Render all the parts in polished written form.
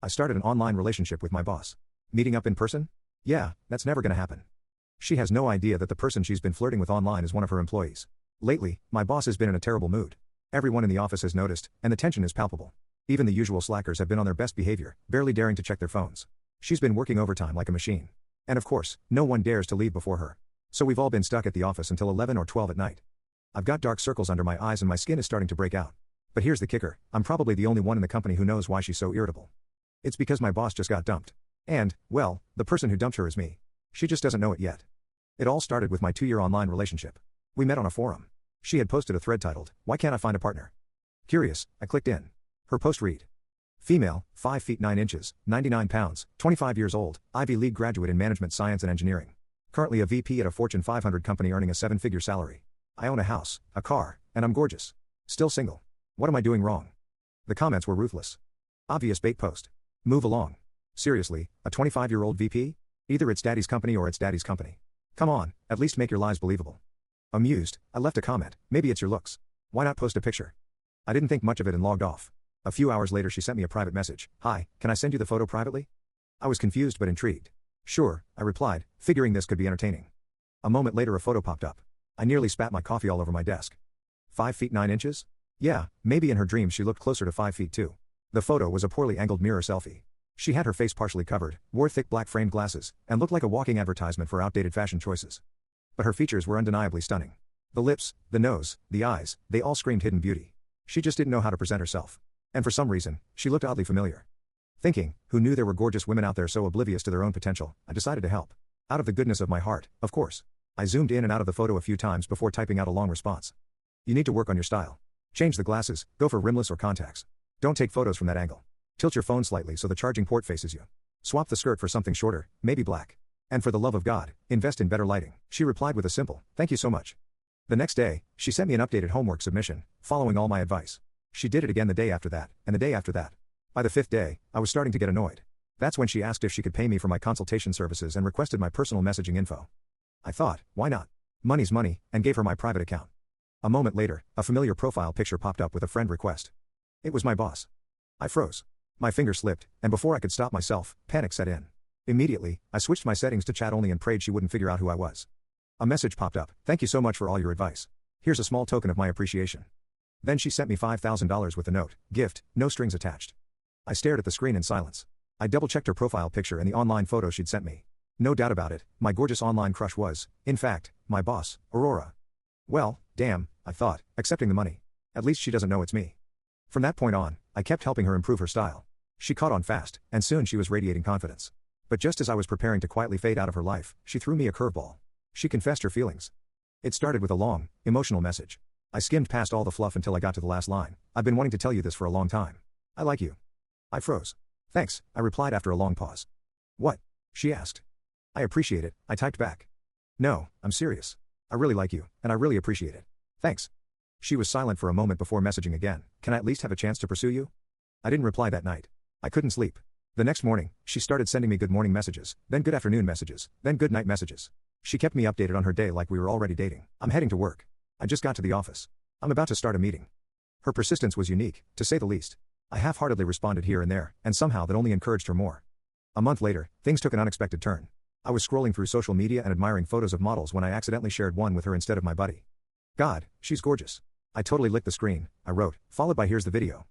I started an online relationship with my boss. Meeting up in person? Yeah, that's never gonna happen. She has no idea that the person she's been flirting with online is one of her employees. Lately, my boss has been in a terrible mood. Everyone in the office has noticed, and the tension is palpable. Even the usual slackers have been on their best behavior, barely daring to check their phones. She's been working overtime like a machine. And of course, no one dares to leave before her. So we've all been stuck at the office until 11 or 12 at night. I've got dark circles under my eyes and my skin is starting to break out. But here's the kicker, I'm probably the only one in the company who knows why she's so irritable. It's because my boss just got dumped. And, well, the person who dumped her is me. She just doesn't know it yet. It all started with my 2-year online relationship. We met on a forum. She had posted a thread titled, "Why can't I find a partner?" Curious, I clicked in. Her post read: female, 5 feet 9 inches, 99 pounds, 25 years old, Ivy League graduate in management science and engineering. Currently a VP at a Fortune 500 company earning a 7-figure salary. I own a house, a car, and I'm gorgeous. Still single. What am I doing wrong? The comments were ruthless. Obvious bait post. Move along. Seriously, a 25-year-old VP? Either it's daddy's company or it's daddy's company. Come on, at least make your lies believable. Amused, I left a comment, maybe it's your looks. Why not post a picture? I didn't think much of it and logged off. A few hours later she sent me a private message. "Hi, can I send you the photo privately?" I was confused but intrigued. "Sure," I replied, figuring this could be entertaining. A moment later a photo popped up. I nearly spat my coffee all over my desk. 5 feet 9 inches? Yeah, maybe in her dreams she looked closer to 5 feet 2. The photo was a poorly angled mirror selfie. She had her face partially covered, wore thick black framed glasses, and looked like a walking advertisement for outdated fashion choices. But her features were undeniably stunning. The lips, the nose, the eyes, they all screamed hidden beauty. She just didn't know how to present herself. And for some reason, she looked oddly familiar. Thinking, who knew there were gorgeous women out there so oblivious to their own potential, I decided to help. Out of the goodness of my heart, of course. I zoomed in and out of the photo a few times before typing out a long response. You need to work on your style. Change the glasses, go for rimless or contacts. Don't take photos from that angle. Tilt your phone slightly so the charging port faces you. Swap the skirt for something shorter, maybe black. And for the love of God, invest in better lighting. She replied with a simple, "Thank you so much." The next day, she sent me an updated homework submission, following all my advice. She did it again the day after that, and the day after that. By the 5th day, I was starting to get annoyed. That's when she asked if she could pay me for my consultation services and requested my personal messaging info. I thought, why not? Money's money, and gave her my private account. A moment later, a familiar profile picture popped up with a friend request. It was my boss. I froze. My finger slipped, and before I could stop myself, panic set in. Immediately, I switched my settings to chat only and prayed she wouldn't figure out who I was. A message popped up, "Thank you so much for all your advice. Here's a small token of my appreciation." Then she sent me $5,000 with a note, "Gift, no strings attached." I stared at the screen in silence. I double-checked her profile picture and the online photo she'd sent me. No doubt about it, my gorgeous online crush was, in fact, my boss, Aurora. Well, damn, I thought, accepting the money. At least she doesn't know it's me. From that point on, I kept helping her improve her style. She caught on fast, and soon she was radiating confidence. But just as I was preparing to quietly fade out of her life, she threw me a curveball. She confessed her feelings. It started with a long, emotional message. I skimmed past all the fluff until I got to the last line. "I've been wanting to tell you this for a long time. I like you." I froze. "Thanks," I replied after a long pause. "What?" she asked. "I appreciate it," I typed back. "No, I'm serious. I really like you, and I really appreciate it. Thanks." She was silent for a moment before messaging again. "Can I at least have a chance to pursue you?" I didn't reply that night. I couldn't sleep. The next morning, she started sending me good morning messages, then good afternoon messages, then good night messages. She kept me updated on her day like we were already dating. "I'm heading to work. I just got to the office. I'm about to start a meeting." Her persistence was unique, to say the least. I half-heartedly responded here and there, and somehow that only encouraged her more. A month later, things took an unexpected turn. I was scrolling through social media and admiring photos of models when I accidentally shared one with her instead of my buddy. "God, she's gorgeous." I totally licked the screen, I wrote, followed by "Here's the video."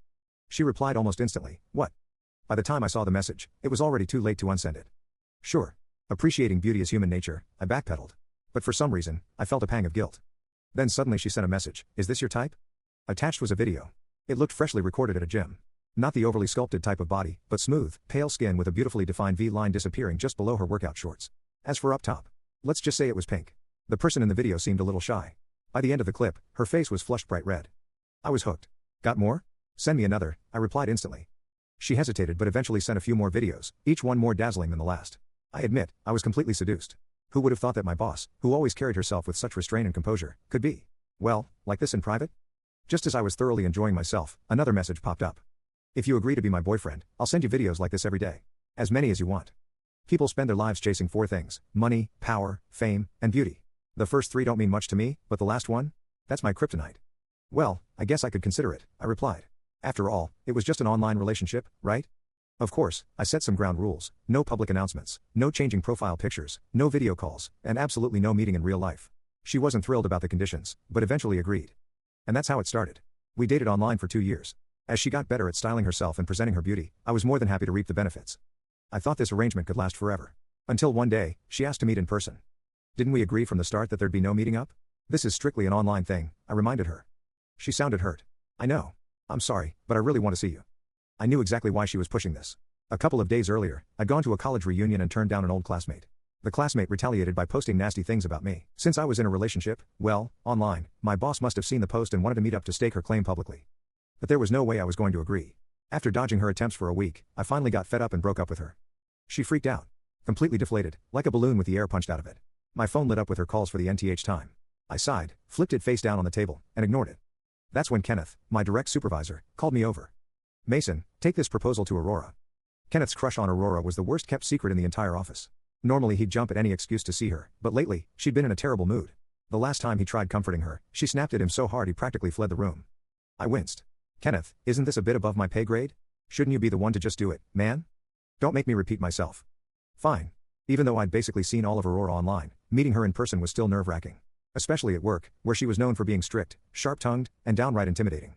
She replied almost instantly, "What?" By the time I saw the message, it was already too late to unsend it. Sure. Appreciating beauty is human nature, I backpedaled. But for some reason, I felt a pang of guilt. Then suddenly she sent a message, "Is this your type?" Attached was a video. It looked freshly recorded at a gym. Not the overly sculpted type of body, but smooth, pale skin with a beautifully defined V-line disappearing just below her workout shorts. As for up top, let's just say it was pink. The person in the video seemed a little shy. By the end of the clip, her face was flushed bright red. I was hooked. "Got more? Send me another," I replied instantly. She hesitated but eventually sent a few more videos, each one more dazzling than the last. I admit, I was completely seduced. Who would have thought that my boss, who always carried herself with such restraint and composure, could be, well, like this in private? Just as I was thoroughly enjoying myself, another message popped up. "If you agree to be my boyfriend, I'll send you videos like this every day. As many as you want." People spend their lives chasing 4 things: money, power, fame, and beauty. The first 3 don't mean much to me, but the last one? That's my kryptonite. "Well, I guess I could consider it," I replied. After all, it was just an online relationship, right? Of course, I set some ground rules: no public announcements, no changing profile pictures, no video calls, and absolutely no meeting in real life. She wasn't thrilled about the conditions, but eventually agreed. And that's how it started. We dated online for 2 years. As she got better at styling herself and presenting her beauty, I was more than happy to reap the benefits. I thought this arrangement could last forever. Until one day, she asked to meet in person. Didn't we agree from the start that there'd be no meeting up? This is strictly an online thing, I reminded her. She sounded hurt. I know. I'm sorry, but I really want to see you. I knew exactly why she was pushing this. A couple of days earlier, I'd gone to a college reunion and turned down an old classmate. The classmate retaliated by posting nasty things about me. Since I was in a relationship, well, online, my boss must have seen the post and wanted to meet up to stake her claim publicly. But there was no way I was going to agree. After dodging her attempts for a week, I finally got fed up and broke up with her. She freaked out. Completely deflated, like a balloon with the air punched out of it. My phone lit up with her calls for the nth time. I sighed, flipped it face down on the table, and ignored it. That's when Kenneth, my direct supervisor, called me over. Mason, take this proposal to Aurora. Kenneth's crush on Aurora was the worst kept secret in the entire office. Normally he'd jump at any excuse to see her, but lately, she'd been in a terrible mood. The last time he tried comforting her, she snapped at him so hard he practically fled the room. I winced. Kenneth, isn't this a bit above my pay grade? Shouldn't you be the one to just do it, man? Don't make me repeat myself. Fine. Even though I'd basically seen all of Aurora online, meeting her in person was still nerve-wracking. Especially at work, where she was known for being strict, sharp-tongued, and downright intimidating.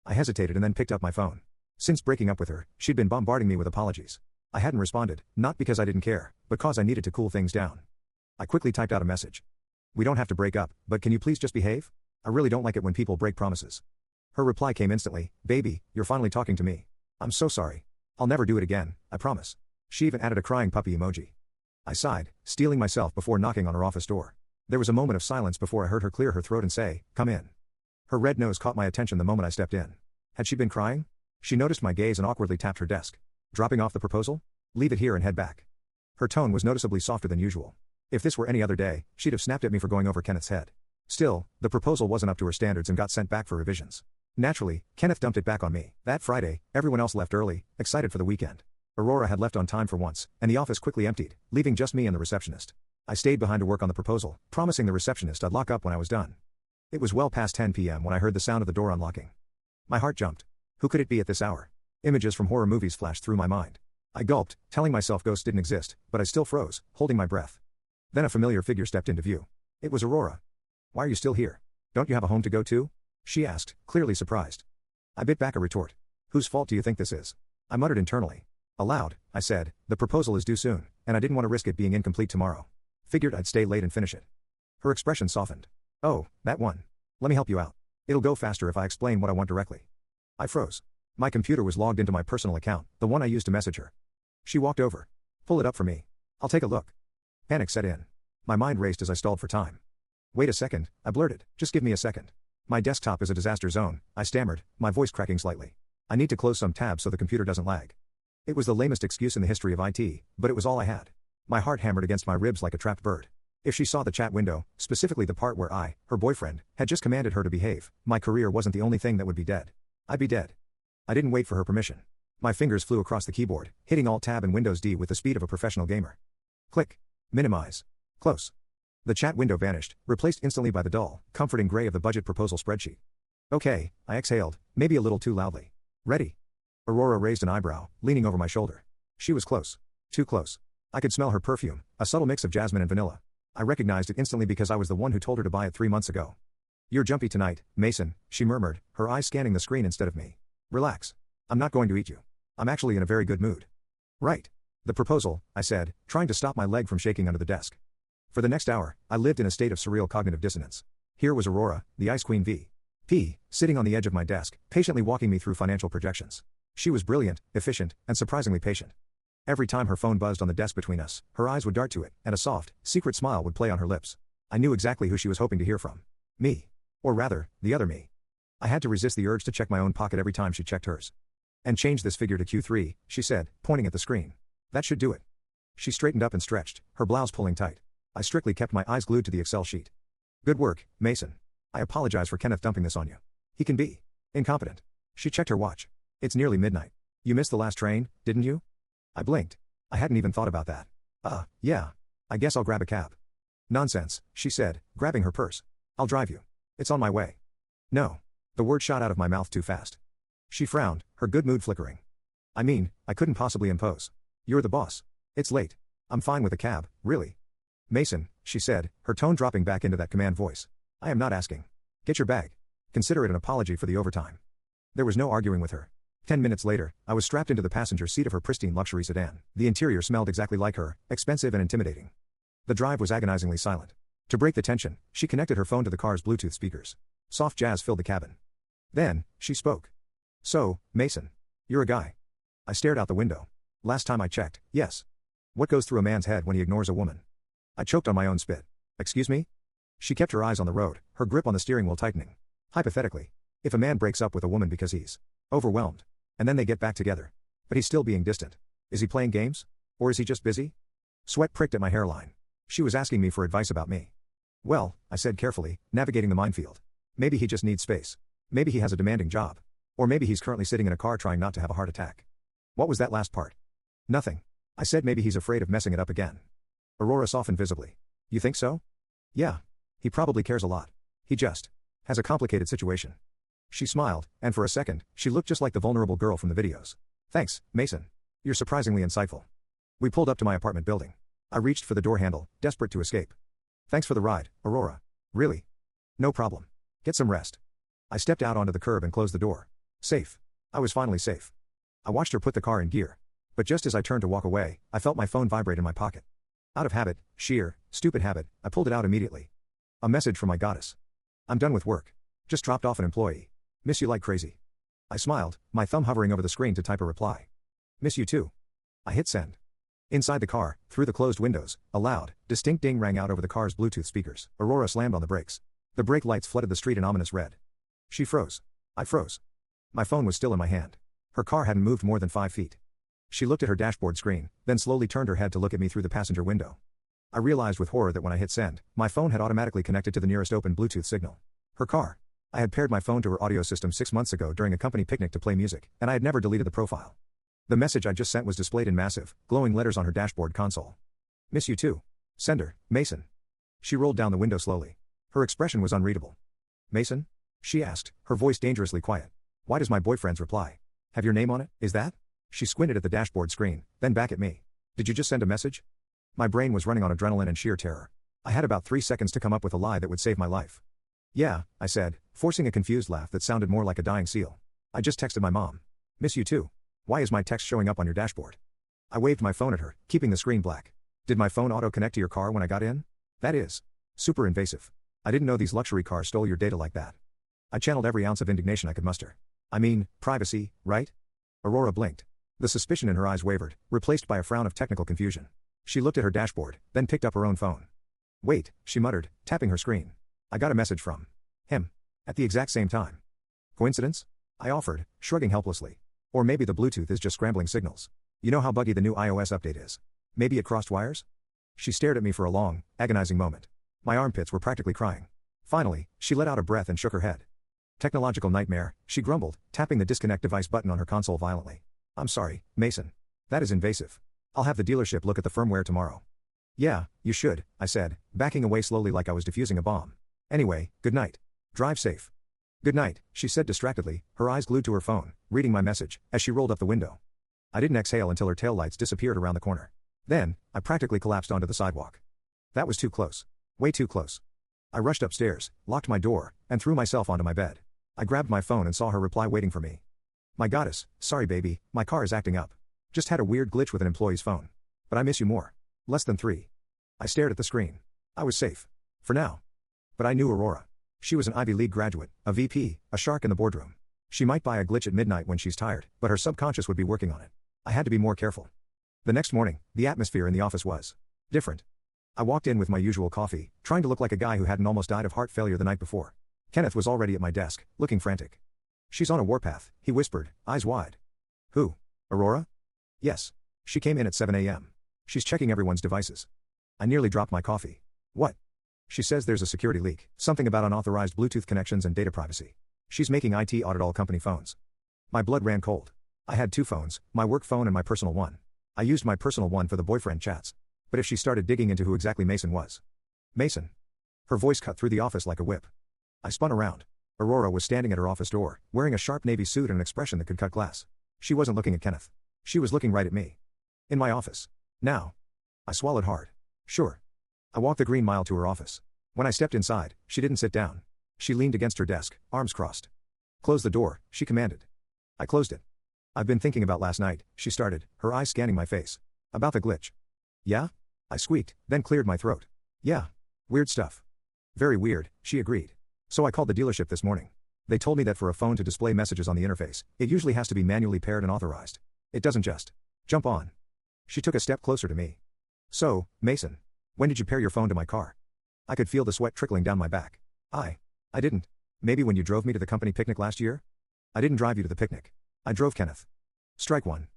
I hesitated and then picked up my phone. Since breaking up with her, she'd been bombarding me with apologies. I hadn't responded, not because I didn't care, but because I needed to cool things down. I quickly typed out a message. We don't have to break up, but can you please just behave? I really don't like it when people break promises. Her reply came instantly: baby, you're finally talking to me. I'm so sorry. I'll never do it again, I promise. She even added a crying puppy emoji. I sighed, steeling myself before knocking on her office door. There was a moment of silence before I heard her clear her throat and say, come in. Her red nose caught my attention the moment I stepped in. Had she been crying? She noticed my gaze and awkwardly tapped her desk. Dropping off the proposal? Leave it here and head back. Her tone was noticeably softer than usual. If this were any other day, she'd have snapped at me for going over Kenneth's head. Still, the proposal wasn't up to her standards and got sent back for revisions. Naturally, Kenneth dumped it back on me. That Friday, everyone else left early, excited for the weekend. Aurora had left on time for once, and the office quickly emptied, leaving just me and the receptionist. I stayed behind to work on the proposal, promising the receptionist I'd lock up when I was done. It was well past 10 p.m. when I heard the sound of the door unlocking. My heart jumped. Who could it be at this hour? Images from horror movies flashed through my mind. I gulped, telling myself ghosts didn't exist, but I still froze, holding my breath. Then a familiar figure stepped into view. It was Aurora. Why are you still here? Don't you have a home to go to? She asked, clearly surprised. I bit back a retort. Whose fault do you think this is? I muttered internally. Aloud, I said, the proposal is due soon, and I didn't want to risk it being incomplete tomorrow. Figured I'd stay late and finish it. Her expression softened. Oh, that one. Let me help you out. It'll go faster if I explain what I want directly. I froze. My computer was logged into my personal account, the one I used to message her. She walked over. Pull it up for me. I'll take a look. Panic set in. My mind raced as I stalled for time. Wait a second, I blurted, just give me a second. My desktop is a disaster zone, I stammered, my voice cracking slightly. I need to close some tabs so the computer doesn't lag. It was the lamest excuse in the history of IT, but it was all I had. My heart hammered against my ribs like a trapped bird. If she saw the chat window, specifically the part where I, her boyfriend, had just commanded her to behave, my career wasn't the only thing that would be dead. I'd be dead. I didn't wait for her permission. My fingers flew across the keyboard, hitting Alt-Tab and Windows D with the speed of a professional gamer. Click. Minimize. Close. The chat window vanished, replaced instantly by the dull, comforting gray of the budget proposal spreadsheet. Okay, I exhaled, maybe a little too loudly. Ready? Aurora raised an eyebrow, leaning over my shoulder. She was close. Too close. I could smell her perfume, a subtle mix of jasmine and vanilla. I recognized it instantly because I was the one who told her to buy it 3 months ago. You're jumpy tonight, Mason, she murmured, her eyes scanning the screen instead of me. Relax. I'm not going to eat you. I'm actually in a very good mood. Right. The proposal, I said, trying to stop my leg from shaking under the desk. For the next hour, I lived in a state of surreal cognitive dissonance. Here was Aurora, the Ice Queen VP, sitting on the edge of my desk, patiently walking me through financial projections. She was brilliant, efficient, and surprisingly patient. Every time her phone buzzed on the desk between us, her eyes would dart to it, and a soft, secret smile would play on her lips. I knew exactly who she was hoping to hear from. Me. Or rather, the other me. I had to resist the urge to check my own pocket every time she checked hers. And change this figure to Q3, she said, pointing at the screen. That should do it. She straightened up and stretched, her blouse pulling tight. I strictly kept my eyes glued to the Excel sheet. Good work, Mason. I apologize for Kenneth dumping this on you. He can be incompetent. She checked her watch. It's nearly midnight. You missed the last train, didn't you? I blinked. I hadn't even thought about that. Yeah. I guess I'll grab a cab. Nonsense, she said, grabbing her purse. I'll drive you. It's on my way. No. The word shot out of my mouth too fast. She frowned, her good mood flickering. I mean, I couldn't possibly impose. You're the boss. It's late. I'm fine with a cab, really. Mason, she said, her tone dropping back into that command voice. I am not asking. Get your bag. Consider it an apology for the overtime. There was no arguing with her. 10 minutes later, I was strapped into the passenger seat of her pristine luxury sedan. The interior smelled exactly like her, expensive and intimidating. The drive was agonizingly silent. To break the tension, she connected her phone to the car's Bluetooth speakers. Soft jazz filled the cabin. Then, she spoke. So, Mason. You're a guy. I stared out the window. Last time I checked, yes. What goes through a man's head when he ignores a woman? I choked on my own spit. Excuse me? She kept her eyes on the road, her grip on the steering wheel tightening. Hypothetically, if a man breaks up with a woman because he's overwhelmed, and then they get back together, but he's still being distant, is he playing games? Or is he just busy? Sweat pricked at my hairline. She was asking me for advice about me. Well, I said carefully, navigating the minefield. Maybe he just needs space. Maybe he has a demanding job. Or maybe he's currently sitting in a car trying not to have a heart attack. What was that last part? Nothing. I said maybe he's afraid of messing it up again. Aurora softened visibly. You think so? Yeah. He probably cares a lot. He just has a complicated situation. She smiled, and for a second, she looked just like the vulnerable girl from the videos. Thanks, Mason. You're surprisingly insightful. We pulled up to my apartment building. I reached for the door handle, desperate to escape. Thanks for the ride, Aurora. Really? No problem. Get some rest. I stepped out onto the curb and closed the door. Safe. I was finally safe. I watched her put the car in gear. But just as I turned to walk away, I felt my phone vibrate in my pocket. Out of habit, sheer, stupid habit, I pulled it out immediately. A message from my goddess. I'm done with work. Just dropped off an employee. Miss you like crazy. I smiled, my thumb hovering over the screen to type a reply. Miss you too. I hit send. Inside the car, through the closed windows, a loud, distinct ding rang out over the car's Bluetooth speakers. Aurora slammed on the brakes. The brake lights flooded the street in ominous red. She froze. I froze. My phone was still in my hand. Her car hadn't moved more than 5 feet. She looked at her dashboard screen, then slowly turned her head to look at me through the passenger window. I realized with horror that when I hit send, my phone had automatically connected to the nearest open Bluetooth signal. Her car. I had paired my phone to her audio system 6 months ago during a company picnic to play music, and I had never deleted the profile. The message I just sent was displayed in massive, glowing letters on her dashboard console. Miss you too. Sender, Mason. She rolled down the window slowly. Her expression was unreadable. Mason? She asked, her voice dangerously quiet. Why does my boyfriend's reply have your name on it? Is that? She squinted at the dashboard screen, then back at me. Did you just send a message? My brain was running on adrenaline and sheer terror. I had about 3 seconds to come up with a lie that would save my life. Yeah, I said, forcing a confused laugh that sounded more like a dying seal. I just texted my mom. Miss you too. Why is my text showing up on your dashboard? I waved my phone at her, keeping the screen black. Did my phone auto-connect to your car when I got in? That is super invasive. I didn't know these luxury cars stole your data like that. I channeled every ounce of indignation I could muster. I mean, privacy, right? Aurora blinked. The suspicion in her eyes wavered, replaced by a frown of technical confusion. She looked at her dashboard, then picked up her own phone. Wait, she muttered, tapping her screen. I got a message from him. At the exact same time. Coincidence? I offered, shrugging helplessly. Or maybe the Bluetooth is just scrambling signals. You know how buggy the new iOS update is. Maybe it crossed wires? She stared at me for a long, agonizing moment. My armpits were practically crying. Finally, she let out a breath and shook her head. Technological nightmare, she grumbled, tapping the disconnect device button on her console violently. I'm sorry, Mason. That is invasive. I'll have the dealership look at the firmware tomorrow. Yeah, you should, I said, backing away slowly like I was defusing a bomb. Anyway, good night. Drive safe. Good night, she said distractedly, her eyes glued to her phone, reading my message, as she rolled up the window. I didn't exhale until her taillights disappeared around the corner. Then, I practically collapsed onto the sidewalk. That was too close. Way too close. I rushed upstairs, locked my door, and threw myself onto my bed. I grabbed my phone and saw her reply waiting for me. My goddess, sorry baby, my car is acting up. Just had a weird glitch with an employee's phone. But I miss you more. Less than 3. I stared at the screen. I was safe. For now. But I knew Aurora. She was an Ivy League graduate, a VP, a shark in the boardroom. She might buy a glitch at midnight when she's tired, but her subconscious would be working on it. I had to be more careful. The next morning, the atmosphere in the office was different. I walked in with my usual coffee, trying to look like a guy who hadn't almost died of heart failure the night before. Kenneth was already at my desk, looking frantic. She's on a warpath, he whispered, eyes wide. Who? Aurora? Yes. She came in at 7 a.m. She's checking everyone's devices. I nearly dropped my coffee. What? She says there's a security leak, something about unauthorized Bluetooth connections and data privacy. She's making IT audit all company phones. My blood ran cold. I had 2 phones, my work phone and my personal one. I used my personal one for the boyfriend chats. But if she started digging into who exactly Mason was. Mason. Her voice cut through the office like a whip. I spun around. Aurora was standing at her office door, wearing a sharp navy suit and an expression that could cut glass. She wasn't looking at Kenneth. She was looking right at me. In my office. Now. I swallowed hard. Sure. I walked the green mile to her office. When I stepped inside, she didn't sit down. She leaned against her desk, arms crossed. Close the door, she commanded. I closed it. I've been thinking about last night, she started, her eyes scanning my face. About the glitch. Yeah? I squeaked, then cleared my throat. Yeah. Weird stuff. Very weird, she agreed. So I called the dealership this morning. They told me that for a phone to display messages on the interface, it usually has to be manually paired and authorized. It doesn't just jump on. She took a step closer to me. So, Mason, when did you pair your phone to my car? I could feel the sweat trickling down my back. I didn't. Maybe when you drove me to the company picnic last year? I didn't drive you to the picnic. I drove Kenneth. Strike one.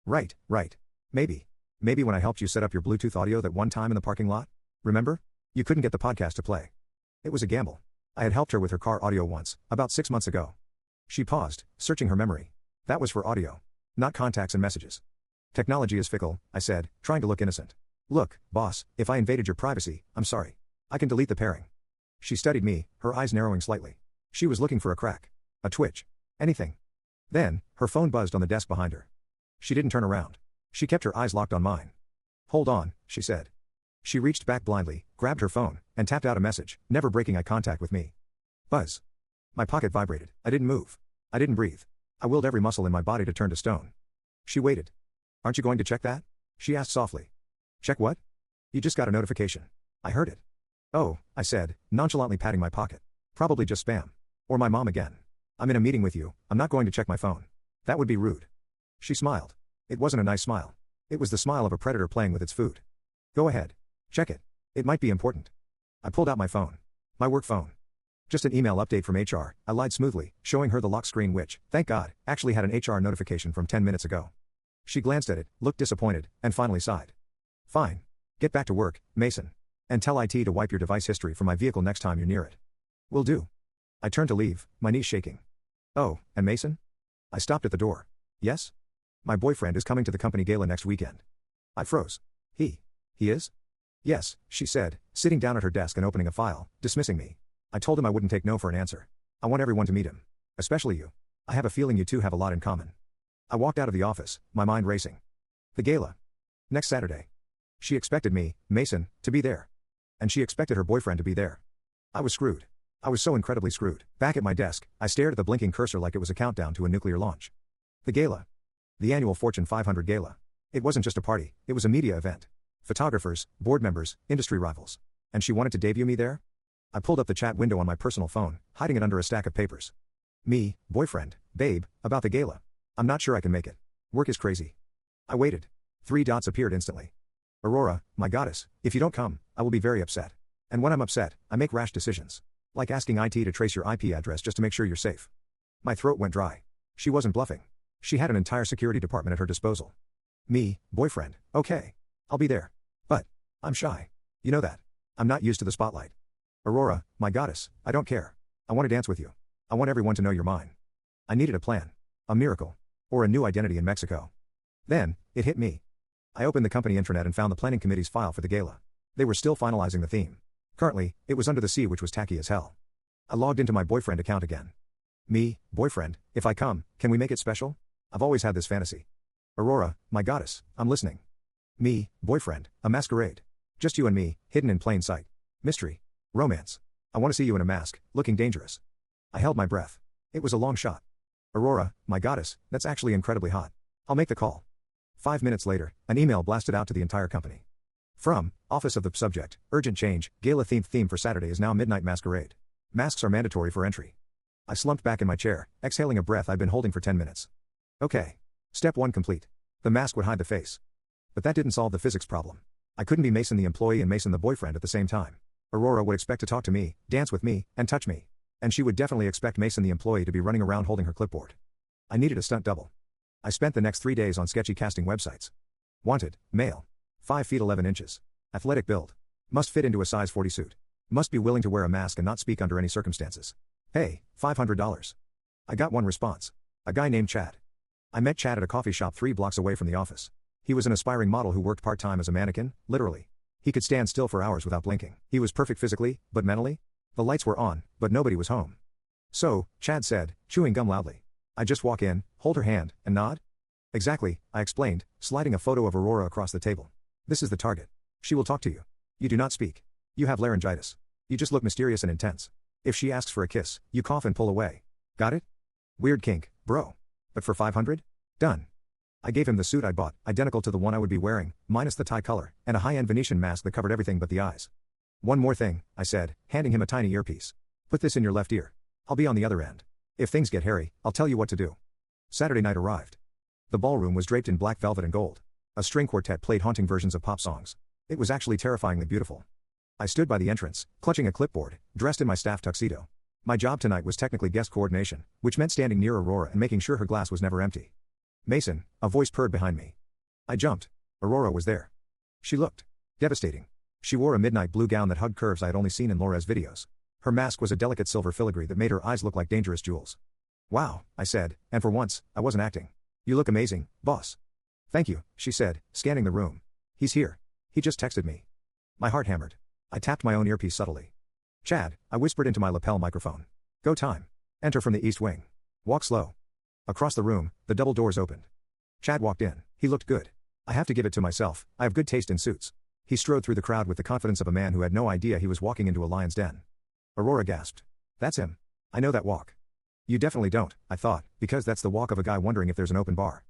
Right. Maybe when I helped you set up your Bluetooth audio that one time in the parking lot? Remember? You couldn't get the podcast to play. It was a gamble. I had helped her with her car audio once, about 6 months ago. She paused, searching her memory. That was for audio. Not contacts and messages. Technology is fickle, I said, trying to look innocent. Look, boss, if I invaded your privacy, I'm sorry. I can delete the pairing. She studied me, her eyes narrowing slightly. She was looking for a crack. A twitch. Anything. Then, her phone buzzed on the desk behind her. She didn't turn around. She kept her eyes locked on mine. Hold on, she said. She reached back blindly, grabbed her phone, and tapped out a message, never breaking eye contact with me. Buzz. My pocket vibrated. I didn't move. I didn't breathe. I willed every muscle in my body to turn to stone. She waited. Aren't you going to check that? She asked softly. Check what? You just got a notification. I heard it. Oh, I said, nonchalantly patting my pocket. Probably just spam. Or my mom again. I'm in a meeting with you, I'm not going to check my phone. That would be rude. She smiled. It wasn't a nice smile. It was the smile of a predator playing with its food. Go ahead. Check it. It might be important. I pulled out my phone. My work phone. Just an email update from HR, I lied smoothly, showing her the lock screen which, thank God, actually had an HR notification from 10 minutes ago. She glanced at it, looked disappointed, and finally sighed. Fine. Get back to work, Mason. And tell IT to wipe your device history from my vehicle next time you're near it. Will do. I turned to leave, my knees shaking. Oh, and Mason? I stopped at the door. Yes? My boyfriend is coming to the company gala next weekend. I froze. He is? Yes, she said, sitting down at her desk and opening a file, dismissing me. I told him I wouldn't take no for an answer. I want everyone to meet him. Especially you. I have a feeling you two have a lot in common. I walked out of the office, my mind racing. The gala. Next Saturday. She expected me, Mason, to be there. And she expected her boyfriend to be there. I was screwed. I was so incredibly screwed. Back at my desk, I stared at the blinking cursor like it was a countdown to a nuclear launch. The gala. The annual Fortune 500 gala. It wasn't just a party, it was a media event. Photographers, board members, industry rivals. And she wanted to debut me there? I pulled up the chat window on my personal phone, hiding it under a stack of papers. Me, boyfriend, babe, about the gala. I'm not sure I can make it. Work is crazy. I waited. 3 dots appeared instantly. Aurora, my goddess, if you don't come, I will be very upset. And when I'm upset, I make rash decisions. Like asking IT to trace your IP address just to make sure you're safe. My throat went dry. She wasn't bluffing. She had an entire security department at her disposal. Me, boyfriend, okay. I'll be there. But I'm shy. You know that. I'm not used to the spotlight. Aurora, my goddess, I don't care. I want to dance with you. I want everyone to know you're mine. I needed a plan. A miracle. Or a new identity in Mexico. Then, it hit me. I opened the company intranet and found the planning committee's file for the gala. They were still finalizing the theme. Currently, it was under the sea, which was tacky as hell. I logged into my boyfriend account again. Me, boyfriend, if I come, can we make it special? I've always had this fantasy. Aurora, my goddess, I'm listening. Me, boyfriend, a masquerade. Just you and me, hidden in plain sight. Mystery. Romance. I want to see you in a mask, looking dangerous. I held my breath. It was a long shot. Aurora, my goddess, that's actually incredibly hot. I'll make the call. 5 minutes later, an email blasted out to the entire company. From, Office of the Subject, urgent change, gala themed theme for Saturday is now Midnight Masquerade. Masks are mandatory for entry. I slumped back in my chair, exhaling a breath I'd been holding for 10 minutes. Okay. Step 1 complete. The mask would hide the face. But that didn't solve the physics problem. I couldn't be Mason the employee and Mason the boyfriend at the same time. Aurora would expect to talk to me, dance with me, and touch me. And she would definitely expect Mason the employee to be running around holding her clipboard. I needed a stunt double. I spent the next 3 days on sketchy casting websites. Wanted, male. 5 feet 11 inches. Athletic build. Must fit into a size 40 suit. Must be willing to wear a mask and not speak under any circumstances. Hey, $500. I got one response. A guy named Chad. I met Chad at a coffee shop 3 blocks away from the office. He was an aspiring model who worked part-time as a mannequin, literally. He could stand still for hours without blinking. He was perfect physically, but mentally? The lights were on, but nobody was home. So, Chad said, chewing gum loudly. I just walk in, hold her hand, and nod? Exactly, I explained, sliding a photo of Aurora across the table. This is the target. She will talk to you. You do not speak. You have laryngitis. You just look mysterious and intense. If she asks for a kiss, you cough and pull away. Got it? Weird kink, bro. But for 500? Done. I gave him the suit I bought, identical to the one I would be wearing, minus the tie color, and a high-end Venetian mask that covered everything but the eyes. One more thing, I said, handing him a tiny earpiece. Put this in your left ear. I'll be on the other end. If things get hairy, I'll tell you what to do. Saturday night arrived. The ballroom was draped in black velvet and gold. A string quartet played haunting versions of pop songs. It was actually terrifyingly beautiful. I stood by the entrance, clutching a clipboard, dressed in my staff tuxedo. My job tonight was technically guest coordination, which meant standing near Aurora and making sure her glass was never empty. Mason, a voice purred behind me. I jumped. Aurora was there. She looked devastating. She wore a midnight blue gown that hugged curves I had only seen in Laura's videos. Her mask was a delicate silver filigree that made her eyes look like dangerous jewels. Wow, I said, and for once, I wasn't acting. You look amazing, boss. Thank you, she said, scanning the room. He's here. He just texted me. My heart hammered. I tapped my own earpiece subtly. Chad, I whispered into my lapel microphone. Go time. Enter from the east wing. Walk slow. Across the room, the double doors opened. Chad walked in. He looked good. I have to give it to myself, I have good taste in suits. He strode through the crowd with the confidence of a man who had no idea he was walking into a lion's den. Aurora gasped. That's him. I know that walk. You definitely don't, I thought, because that's the walk of a guy wondering if there's an open bar.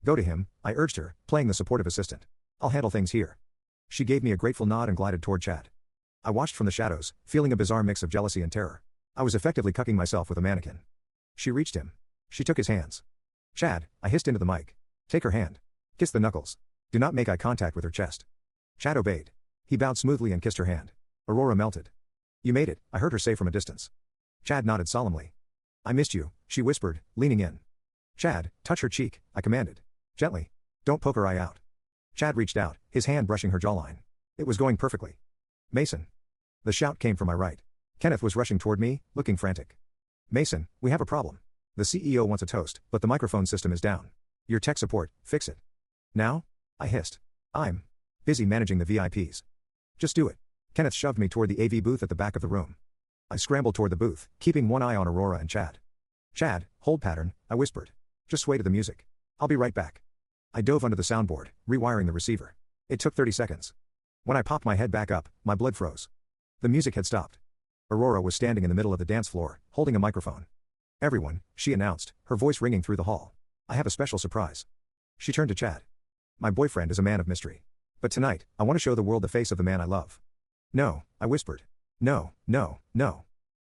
Go to him, I urged her, playing the supportive assistant. I'll handle things here. She gave me a grateful nod and glided toward Chad. I watched from the shadows, feeling a bizarre mix of jealousy and terror. I was effectively cucking myself with a mannequin. She reached him. She took his hands. Chad, I hissed into the mic. Take her hand. Kiss the knuckles. Do not make eye contact with her chest. Chad obeyed. He bowed smoothly and kissed her hand. Aurora melted. You made it, I heard her say from a distance. Chad nodded solemnly. I missed you, she whispered, leaning in. Chad, touch her cheek, I commanded. Gently. Don't poke her eye out. Chad reached out, his hand brushing her jawline. It was going perfectly. Mason. The shout came from my right. Kenneth was rushing toward me, looking frantic. Mason, we have a problem. The CEO wants a toast, but the microphone system is down. Your tech support, fix it. Now? I hissed. I'm busy managing the VIPs. Just do it. Kenneth shoved me toward the AV booth at the back of the room. I scrambled toward the booth, keeping one eye on Aurora and Chad. Chad, hold pattern, I whispered. Just sway to the music. I'll be right back. I dove under the soundboard, rewiring the receiver. It took 30 seconds. When I popped my head back up, my blood froze. The music had stopped. Aurora was standing in the middle of the dance floor, holding a microphone. Everyone, she announced, her voice ringing through the hall. I have a special surprise. She turned to Chad. My boyfriend is a man of mystery. But tonight, I want to show the world the face of the man I love. No, I whispered. No, no, no.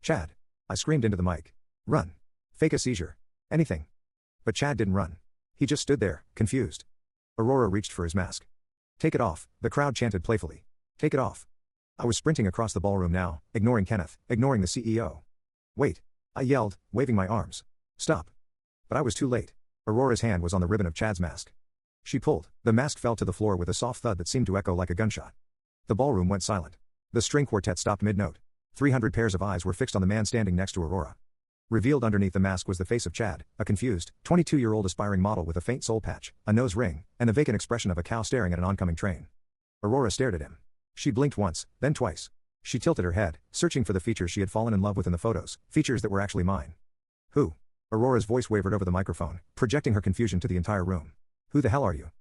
Chad. I screamed into the mic. Run. Fake a seizure. Anything. But Chad didn't run. He just stood there, confused. Aurora reached for his mask. Take it off, the crowd chanted playfully. Take it off. I was sprinting across the ballroom now, ignoring Kenneth, ignoring the CEO. Wait. I yelled, waving my arms. Stop. But I was too late. Aurora's hand was on the ribbon of Chad's mask. She pulled. The mask fell to the floor with a soft thud that seemed to echo like a gunshot. The ballroom went silent. The string quartet stopped mid-note. 300 pairs of eyes were fixed on the man standing next to Aurora. Revealed underneath the mask was the face of Chad, a confused, 22-year-old aspiring model with a faint soul patch, a nose ring, and the vacant expression of a cow staring at an oncoming train. Aurora stared at him. She blinked once, then twice. She tilted her head, searching for the features she had fallen in love with in the photos, features that were actually mine. Who? Aurora's voice wavered over the microphone, projecting her confusion to the entire room. Who the hell are you?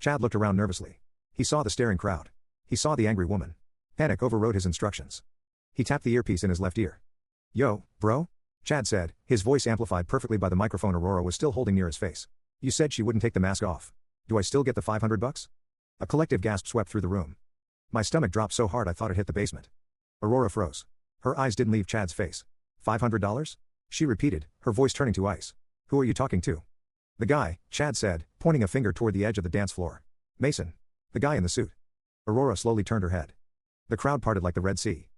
Chad looked around nervously. He saw the staring crowd. He saw the angry woman. Panic overrode his instructions. He tapped the earpiece in his left ear. Yo, bro? Chad said, his voice amplified perfectly by the microphone Aurora was still holding near his face. You said she wouldn't take the mask off. Do I still get the $500? A collective gasp swept through the room. My stomach dropped so hard I thought it hit the basement. Aurora froze. Her eyes didn't leave Chad's face. $500? She repeated, her voice turning to ice. Who are you talking to? The guy, Chad said, pointing a finger toward the edge of the dance floor. Mason. The guy in the suit. Aurora slowly turned her head. The crowd parted like the Red Sea.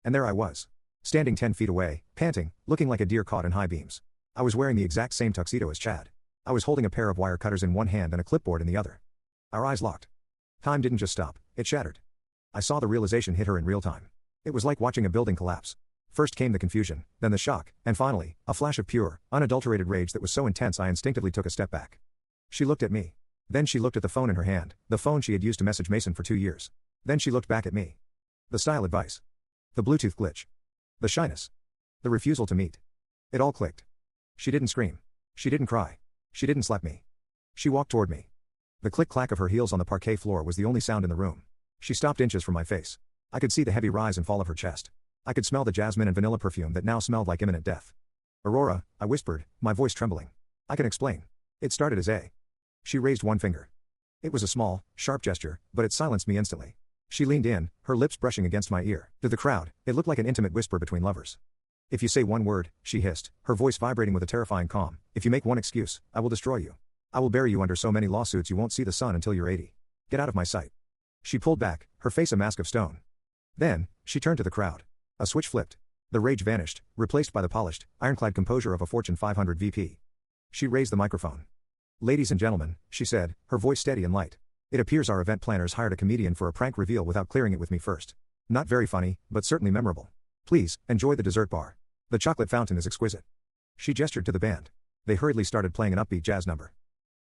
And there I was. Standing 10 feet away, panting, looking like a deer caught in high beams. I was wearing the exact same tuxedo as Chad. I was holding a pair of wire cutters in one hand and a clipboard in the other. Our eyes locked. Time didn't just stop, it shattered. I saw the realization hit her in real time. It was like watching a building collapse. First came the confusion, then the shock, and finally, a flash of pure, unadulterated rage that was so intense I instinctively took a step back. She looked at me. Then she looked at the phone in her hand, the phone she had used to message Mason for 2 years. Then she looked back at me. The style advice. The Bluetooth glitch. The shyness. The refusal to meet. It all clicked. She didn't scream. She didn't cry. She didn't slap me. She walked toward me. The click-clack of her heels on the parquet floor was the only sound in the room. She stopped inches from my face. I could see the heavy rise and fall of her chest. I could smell the jasmine and vanilla perfume that now smelled like imminent death. "Aurora," I whispered, my voice trembling. "I can explain. It started as a..." She raised one finger. It was a small, sharp gesture, but it silenced me instantly. She leaned in, her lips brushing against my ear. To the crowd, it looked like an intimate whisper between lovers. "If you say one word," she hissed, her voice vibrating with a terrifying calm, "if you make one excuse, I will destroy you. I will bury you under so many lawsuits you won't see the sun until you're 80. Get out of my sight." She pulled back, her face a mask of stone. Then, she turned to the crowd. A switch flipped. The rage vanished, replaced by the polished, ironclad composure of a Fortune 500 VP. She raised the microphone. "Ladies and gentlemen," she said, her voice steady and light. "It appears our event planners hired a comedian for a prank reveal without clearing it with me first. Not very funny, but certainly memorable. Please, enjoy the dessert bar. The chocolate fountain is exquisite." She gestured to the band. They hurriedly started playing an upbeat jazz number.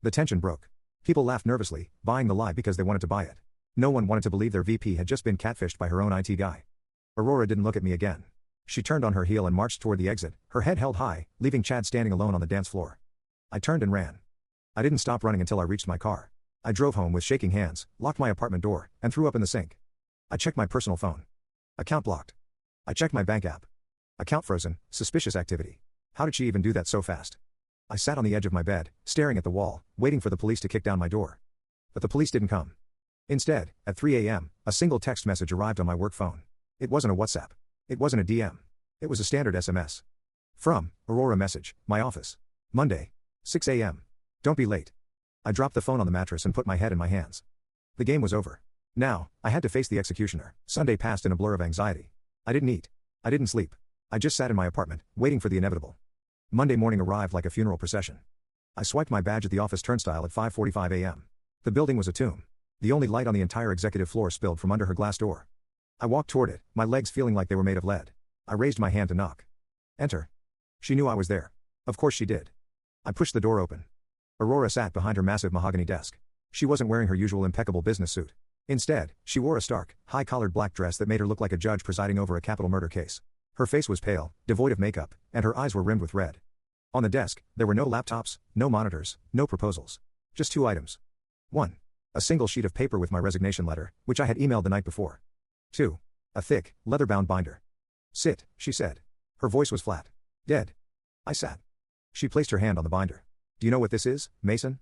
The tension broke. People laughed nervously, buying the lie because they wanted to buy it. No one wanted to believe their VP had just been catfished by her own IT guy. Aurora didn't look at me again. She turned on her heel and marched toward the exit, her head held high, leaving Chad standing alone on the dance floor. I turned and ran. I didn't stop running until I reached my car. I drove home with shaking hands, locked my apartment door, and threw up in the sink. I checked my personal phone. Account blocked. I checked my bank app. Account frozen, suspicious activity. How did she even do that so fast? I sat on the edge of my bed, staring at the wall, waiting for the police to kick down my door. But the police didn't come. Instead, at 3 a.m., a single text message arrived on my work phone. It wasn't a WhatsApp. It wasn't a DM. It was a standard SMS. From Aurora message, my office. Monday, 6 a.m. Don't be late. I dropped the phone on the mattress and put my head in my hands. The game was over. Now, I had to face the executioner. Sunday passed in a blur of anxiety. I didn't eat. I didn't sleep. I just sat in my apartment, waiting for the inevitable. Monday morning arrived like a funeral procession. I swiped my badge at the office turnstile at 5:45 a.m. The building was a tomb. The only light on the entire executive floor spilled from under her glass door. I walked toward it, my legs feeling like they were made of lead. I raised my hand to knock. Enter. She knew I was there. Of course she did. I pushed the door open. Aurora sat behind her massive mahogany desk. She wasn't wearing her usual impeccable business suit. Instead, she wore a stark, high-collared black dress that made her look like a judge presiding over a capital murder case. Her face was pale, devoid of makeup, and her eyes were rimmed with red. On the desk, there were no laptops, no monitors, no proposals. Just two items. 1. A single sheet of paper with my resignation letter, which I had emailed the night before. 2. A thick, leather-bound binder. "Sit," she said. Her voice was flat. "Dead." I sat. She placed her hand on the binder. "Do you know what this is, Mason?"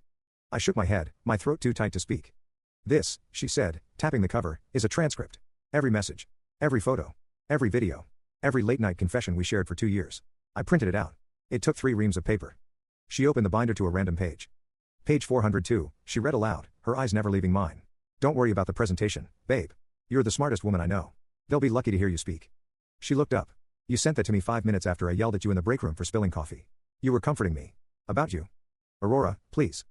I shook my head, my throat too tight to speak. "This," she said, tapping the cover, "is a transcript. Every message. Every photo. Every video. Every late-night confession we shared for 2 years. I printed it out. It took 3 reams of paper." She opened the binder to a random page. "Page 402, she read aloud, her eyes never leaving mine. "Don't worry about the presentation, babe. You're the smartest woman I know. They'll be lucky to hear you speak." She looked up. "You sent that to me 5 minutes after I yelled at you in the break room for spilling coffee. You were comforting me. About you. Aurora, please."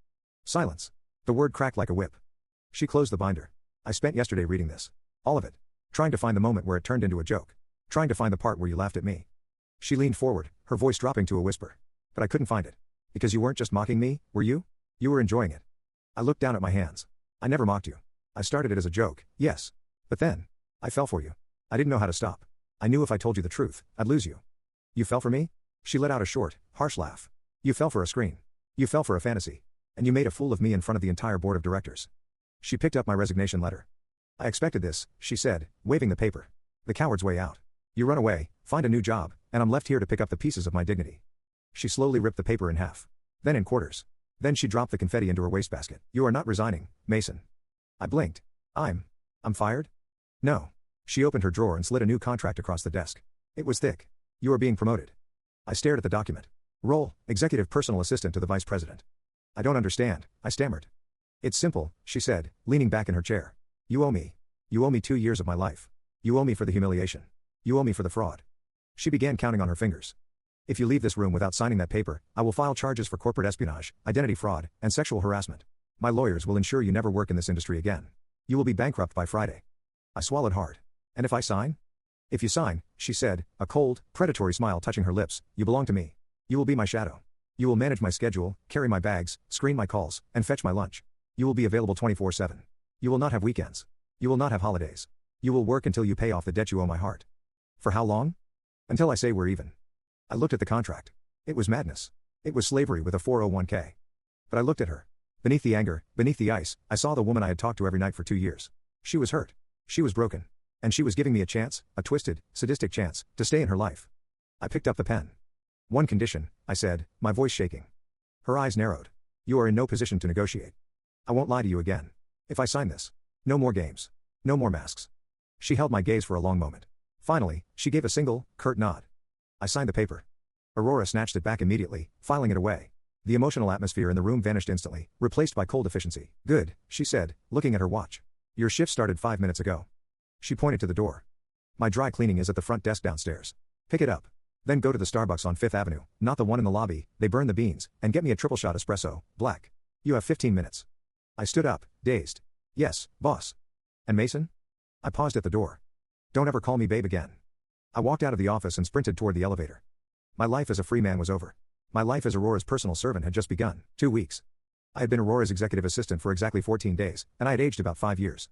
Silence. The word cracked like a whip. She closed the binder. "I spent yesterday reading this. All of it. Trying to find the moment where it turned into a joke. Trying to find the part where you laughed at me." She leaned forward, her voice dropping to a whisper. "But I couldn't find it. Because you weren't just mocking me, were you? You were enjoying it." I looked down at my hands. "I never mocked you. I started it as a joke, yes. But then, I fell for you. I didn't know how to stop. I knew if I told you the truth, I'd lose you." "You fell for me?" She let out a short, harsh laugh. "You fell for a screen. You fell for a fantasy. And you made a fool of me in front of the entire board of directors." She picked up my resignation letter. "I expected this," she said, waving the paper. "The coward's way out. You run away, find a new job, and I'm left here to pick up the pieces of my dignity." She slowly ripped the paper in half. Then in quarters. Then she dropped the confetti into her wastebasket. "You are not resigning, Mason." I blinked. I'm fired?" "No." She opened her drawer and slid a new contract across the desk. It was thick. "You are being promoted." I stared at the document. "Role, executive personal assistant to the vice president." "I don't understand," I stammered. "It's simple," she said, leaning back in her chair. "You owe me. You owe me 2 years of my life. You owe me for the humiliation. You owe me for the fraud." She began counting on her fingers. "If you leave this room without signing that paper, I will file charges for corporate espionage, identity fraud, and sexual harassment. My lawyers will ensure you never work in this industry again. You will be bankrupt by Friday." I swallowed hard. "And if I sign?" "If you sign," she said, a cold, predatory smile touching her lips, "you belong to me. You will be my shadow. You will manage my schedule, carry my bags, screen my calls, and fetch my lunch. You will be available 24/7. You will not have weekends. You will not have holidays. You will work until you pay off the debt you owe my heart." "For how long?" "Until I say we're even." I looked at the contract. It was madness. It was slavery with a 401k. But I looked at her. Beneath the anger, beneath the ice, I saw the woman I had talked to every night for 2 years. She was hurt. She was broken. And she was giving me a chance, a twisted, sadistic chance, to stay in her life. I picked up the pen. One condition, I said, my voice shaking. Her eyes narrowed. You are in no position to negotiate. I won't lie to you again. If I sign this, no more games. No more masks. She held my gaze for a long moment. Finally, she gave a single, curt nod. I signed the paper. Aurora snatched it back immediately, filing it away. The emotional atmosphere in the room vanished instantly, replaced by cold efficiency. Good, she said, looking at her watch. Your shift started 5 minutes ago. She pointed to the door. My dry cleaning is at the front desk downstairs. Pick it up. Then go to the Starbucks on 5th Avenue, not the one in the lobby, they burn the beans, and get me a triple shot espresso, black. You have 15 minutes. I stood up, dazed. Yes, boss. And Mason? I paused at the door. Don't ever call me babe again. I walked out of the office and sprinted toward the elevator. My life as a free man was over. My life as Aurora's personal servant had just begun. 2 weeks. I had been Aurora's executive assistant for exactly 14 days, and I had aged about 5 years.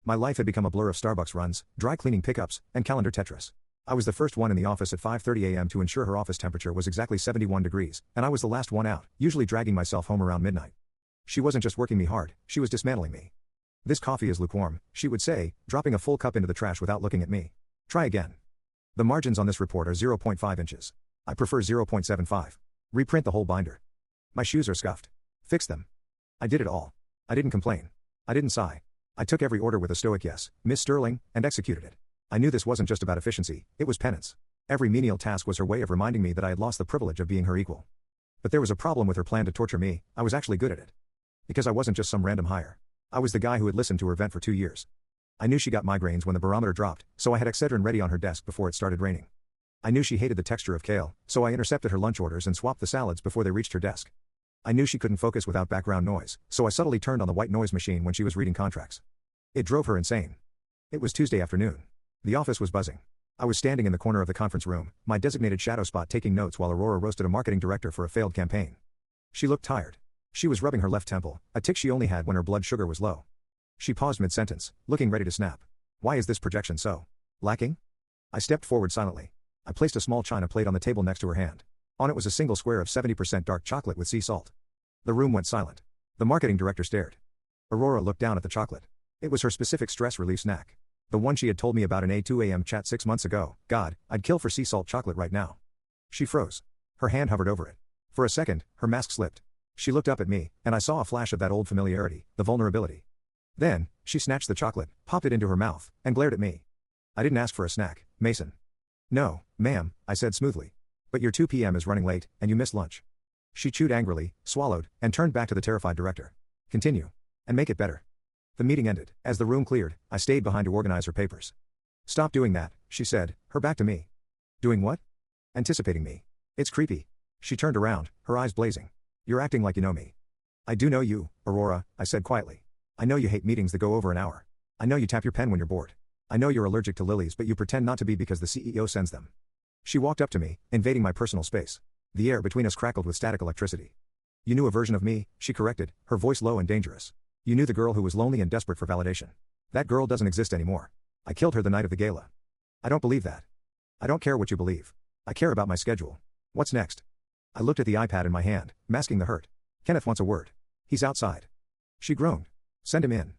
My life had become a blur of Starbucks runs, dry cleaning pickups, and calendar Tetris. I was the first one in the office at 5:30 a.m. to ensure her office temperature was exactly 71 degrees, and I was the last one out, usually dragging myself home around midnight. She wasn't just working me hard, she was dismantling me. This coffee is lukewarm, she would say, dropping a full cup into the trash without looking at me. Try again. The margins on this report are 0.5 inches. I prefer 0.75. Reprint the whole binder. My shoes are scuffed. Fix them. I did it all. I didn't complain. I didn't sigh. I took every order with a stoic yes, Miss Sterling, and executed it. I knew this wasn't just about efficiency, it was penance. Every menial task was her way of reminding me that I had lost the privilege of being her equal. But there was a problem with her plan to torture me. I was actually good at it. Because I wasn't just some random hire. I was the guy who had listened to her vent for 2 years. I knew she got migraines when the barometer dropped, so I had Excedrin ready on her desk before it started raining. I knew she hated the texture of kale, so I intercepted her lunch orders and swapped the salads before they reached her desk. I knew she couldn't focus without background noise, so I subtly turned on the white noise machine when she was reading contracts. It drove her insane. It was Tuesday afternoon. The office was buzzing. I was standing in the corner of the conference room, my designated shadow spot, taking notes while Aurora roasted a marketing director for a failed campaign. She looked tired. She was rubbing her left temple, a tic she only had when her blood sugar was low. She paused mid-sentence, looking ready to snap. Why is this projection so lacking? I stepped forward silently. I placed a small china plate on the table next to her hand. On it was a single square of 70% dark chocolate with sea salt. The room went silent. The marketing director stared. Aurora looked down at the chocolate. It was her specific stress relief snack. The one she had told me about in a 2 a.m. chat 6 months ago. God, I'd kill for sea salt chocolate right now. She froze. Her hand hovered over it. For a second, her mask slipped. She looked up at me, and I saw a flash of that old familiarity, the vulnerability. Then, she snatched the chocolate, popped it into her mouth, and glared at me. I didn't ask for a snack, Mason. No, ma'am, I said smoothly. But your 2 p.m. is running late, and you missed lunch. She chewed angrily, swallowed, and turned back to the terrified director. Continue. And make it better. The meeting ended. As the room cleared, I stayed behind to organize her papers. Stop doing that, she said, her back to me. Doing what? Anticipating me. It's creepy. She turned around, her eyes blazing. You're acting like you know me. I do know you, Aurora, I said quietly. I know you hate meetings that go over an hour. I know you tap your pen when you're bored. I know you're allergic to lilies, but you pretend not to be because the CEO sends them. She walked up to me, invading my personal space. The air between us crackled with static electricity. You knew a version of me, she corrected, her voice low and dangerous. You knew the girl who was lonely and desperate for validation. That girl doesn't exist anymore. I killed her the night of the gala. I don't believe that. I don't care what you believe. I care about my schedule. What's next? I looked at the iPad in my hand, masking the hurt. Kenneth wants a word. He's outside. She groaned. Send him in.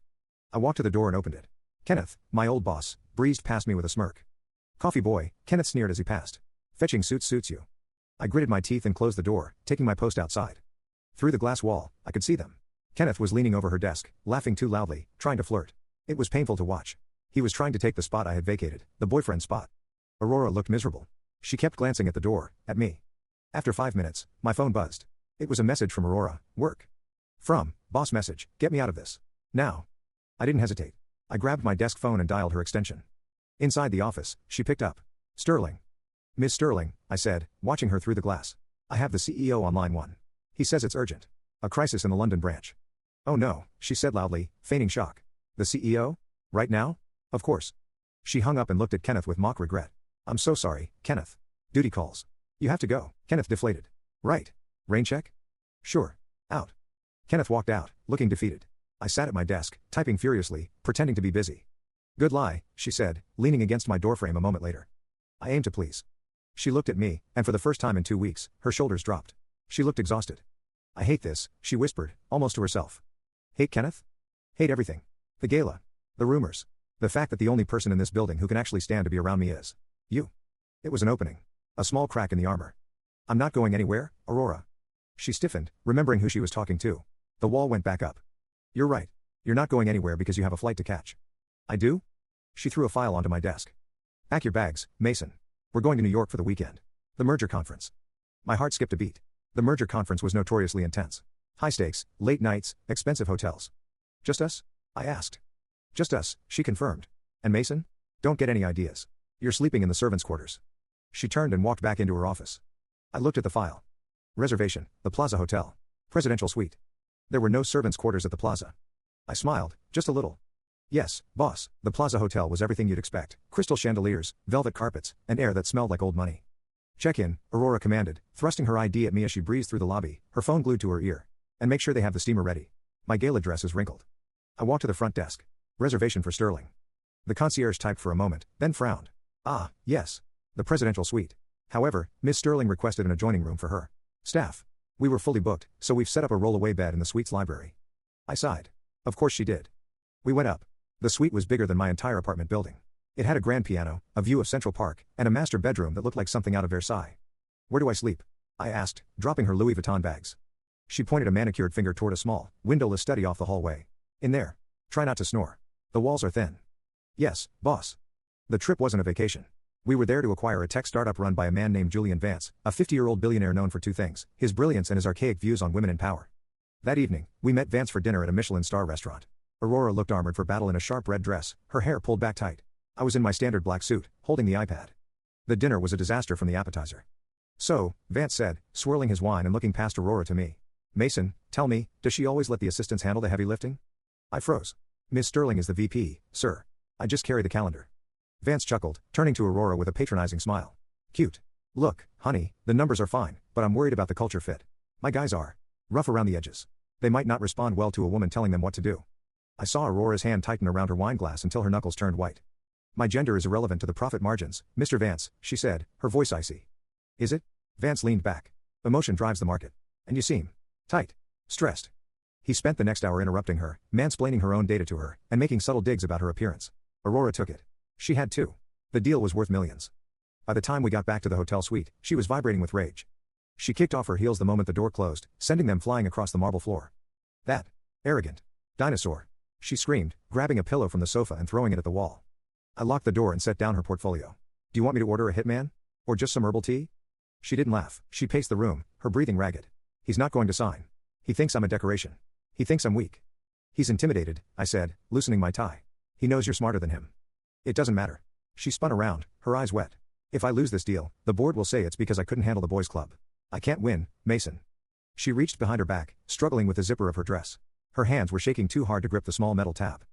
I walked to the door and opened it. Kenneth, my old boss, breezed past me with a smirk. Coffee boy, Kenneth sneered as he passed. Fetching suits suits you. I gritted my teeth and closed the door, taking my post outside. Through the glass wall, I could see them. Kenneth was leaning over her desk, laughing too loudly, trying to flirt. It was painful to watch. He was trying to take the spot I had vacated, the boyfriend spot. Aurora looked miserable. She kept glancing at the door, at me. After 5 minutes, my phone buzzed. It was a message from Aurora. Work. From, boss message, get me out of this. Now. I didn't hesitate. I grabbed my desk phone and dialed her extension. Inside the office, she picked up. Sterling. Miss Sterling, I said, watching her through the glass. I have the CEO on line 1. He says it's urgent. A crisis in the London branch. Oh no, she said loudly, feigning shock. The CEO? Right now? Of course. She hung up and looked at Kenneth with mock regret. I'm so sorry, Kenneth. Duty calls. You have to go. Kenneth deflated. Right. Rain check? Sure. Out. Kenneth walked out, looking defeated. I sat at my desk, typing furiously, pretending to be busy. Good lie, she said, leaning against my doorframe a moment later. I aim to please. She looked at me, and for the first time in 2 weeks, her shoulders dropped. She looked exhausted. I hate this, she whispered, almost to herself. Hate Kenneth? Hate everything. The gala. The rumors. The fact that the only person in this building who can actually stand to be around me is you. It was an opening. A small crack in the armor. I'm not going anywhere, Aurora. She stiffened, remembering who she was talking to. The wall went back up. You're right. You're not going anywhere because you have a flight to catch. I do? She threw a file onto my desk. Pack your bags, Mason. We're going to New York for the weekend. The merger conference. My heart skipped a beat. The merger conference was notoriously intense. High stakes, late nights, expensive hotels. Just us? I asked. Just us, she confirmed. And Mason? Don't get any ideas. You're sleeping in the servants' quarters. She turned and walked back into her office. I looked at the file. Reservation, the Plaza Hotel. Presidential suite. There were no servants' quarters at the Plaza. I smiled, just a little. Yes, boss, the Plaza Hotel was everything you'd expect. Crystal chandeliers, velvet carpets, and air that smelled like old money. Check in, Aurora commanded, thrusting her ID at me as she breezed through the lobby, her phone glued to her ear. And make sure they have the steamer ready. My gala dress is wrinkled. I walked to the front desk. Reservation for Sterling. The concierge typed for a moment, then frowned. Ah, yes. The presidential suite. However, Miss Sterling requested an adjoining room for her staff. We were fully booked, so we've set up a roll-away bed in the suite's library. I sighed. Of course she did. We went up. The suite was bigger than my entire apartment building. It had a grand piano, a view of Central Park, and a master bedroom that looked like something out of Versailles. Where do I sleep? I asked, dropping her Louis Vuitton bags. She pointed a manicured finger toward a small, windowless study off the hallway. In there. Try not to snore. The walls are thin. Yes, boss. The trip wasn't a vacation. We were there to acquire a tech startup run by a man named Julian Vance, a 50-year-old billionaire known for two things, his brilliance and his archaic views on women in power. That evening, we met Vance for dinner at a Michelin star restaurant. Aurora looked armored for battle in a sharp red dress, her hair pulled back tight. I was in my standard black suit, holding the iPad. The dinner was a disaster from the appetizer. So, Vance said, swirling his wine and looking past Aurora to me. Mason, tell me, does she always let the assistants handle the heavy lifting? I froze. Miss Sterling is the VP, sir. I just carry the calendar. Vance chuckled, turning to Aurora with a patronizing smile. Cute. Look, honey, the numbers are fine, but I'm worried about the culture fit. My guys are rough around the edges. They might not respond well to a woman telling them what to do. I saw Aurora's hand tighten around her wine glass until her knuckles turned white. My gender is irrelevant to the profit margins, Mr. Vance, she said, her voice icy. Is it? Vance leaned back. Emotion drives the market. And you seem tight. Stressed. He spent the next hour interrupting her, mansplaining her own data to her, and making subtle digs about her appearance. Aurora took it. She had too. The deal was worth millions. By the time we got back to the hotel suite, she was vibrating with rage. She kicked off her heels the moment the door closed, sending them flying across the marble floor. That arrogant dinosaur, she screamed, grabbing a pillow from the sofa and throwing it at the wall. I locked the door and set down her portfolio. Do you want me to order a hitman? Or just some herbal tea? She didn't laugh. She paced the room, her breathing ragged. He's not going to sign. He thinks I'm a decoration. He thinks I'm weak. He's intimidated, I said, loosening my tie. He knows you're smarter than him. It doesn't matter. She spun around, her eyes wet. If I lose this deal, the board will say it's because I couldn't handle the boys' club. I can't win, Mason. She reached behind her back, struggling with the zipper of her dress. Her hands were shaking too hard to grip the small metal tab.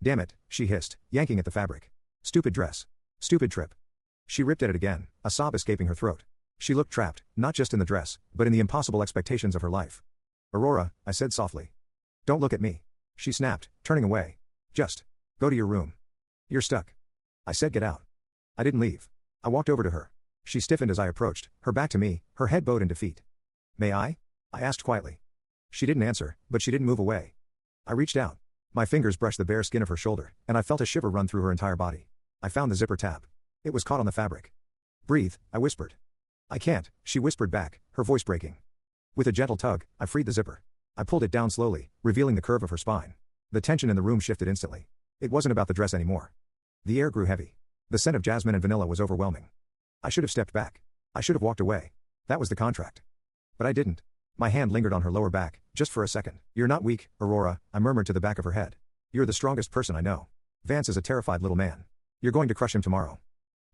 Damn it, she hissed, yanking at the fabric. Stupid dress. Stupid trip. She ripped at it again, a sob escaping her throat. She looked trapped, not just in the dress, but in the impossible expectations of her life. Aurora, I said softly. Don't look at me. She snapped, turning away. Just go to your room. You're stuck. I said get out. I didn't leave. I walked over to her. She stiffened as I approached, her back to me, her head bowed in defeat. May I? I asked quietly. She didn't answer, but she didn't move away. I reached out. My fingers brushed the bare skin of her shoulder, and I felt a shiver run through her entire body. I found the zipper tab. It was caught on the fabric. Breathe, I whispered. I can't, she whispered back, her voice breaking. With a gentle tug, I freed the zipper. I pulled it down slowly, revealing the curve of her spine. The tension in the room shifted instantly. It wasn't about the dress anymore. The air grew heavy. The scent of jasmine and vanilla was overwhelming. I should have stepped back. I should have walked away. That was the contract. But I didn't. My hand lingered on her lower back, just for a second. You're not weak, Aurora, I murmured to the back of her head. You're the strongest person I know. Vance is a terrified little man. You're going to crush him tomorrow.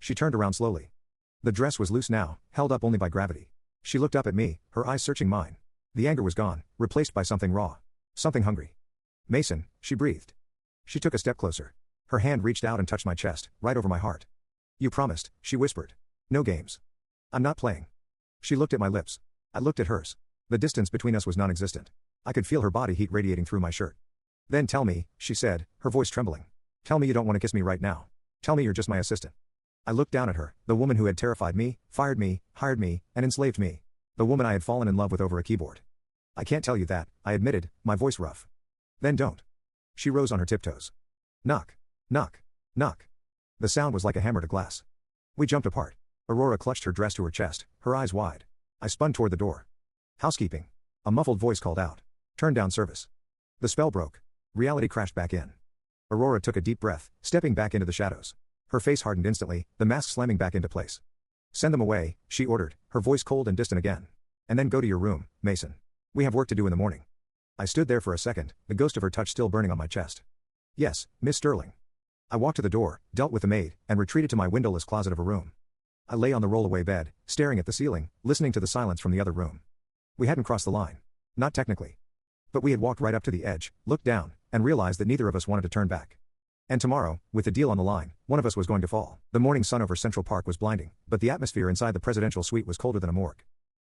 She turned around slowly. The dress was loose now, held up only by gravity. She looked up at me, her eyes searching mine. The anger was gone, replaced by something raw. Something hungry. Mason, she breathed. She took a step closer. Her hand reached out and touched my chest, right over my heart. You promised, she whispered. No games. I'm not playing. She looked at my lips. I looked at hers. The distance between us was non-existent. I could feel her body heat radiating through my shirt. Then tell me, she said, her voice trembling. Tell me you don't want to kiss me right now. Tell me you're just my assistant. I looked down at her, the woman who had terrified me, fired me, hired me, and enslaved me. The woman I had fallen in love with over a keyboard. I can't tell you that, I admitted, my voice rough. Then don't. She rose on her tiptoes. Knock. Knock. Knock. The sound was like a hammer to glass. We jumped apart. Aurora clutched her dress to her chest, her eyes wide. I spun toward the door. Housekeeping. A muffled voice called out. Turn down service. The spell broke. Reality crashed back in. Aurora took a deep breath, stepping back into the shadows. Her face hardened instantly, the mask slamming back into place. Send them away, she ordered, her voice cold and distant again. And then go to your room, Mason. We have work to do in the morning. I stood there for a second, the ghost of her touch still burning on my chest. Yes, Miss Sterling. I walked to the door, dealt with the maid, and retreated to my windowless closet of a room. I lay on the rollaway bed, staring at the ceiling, listening to the silence from the other room. We hadn't crossed the line. Not technically. But we had walked right up to the edge, looked down, and realized that neither of us wanted to turn back. And tomorrow, with the deal on the line, one of us was going to fall. The morning sun over Central Park was blinding, but the atmosphere inside the presidential suite was colder than a morgue.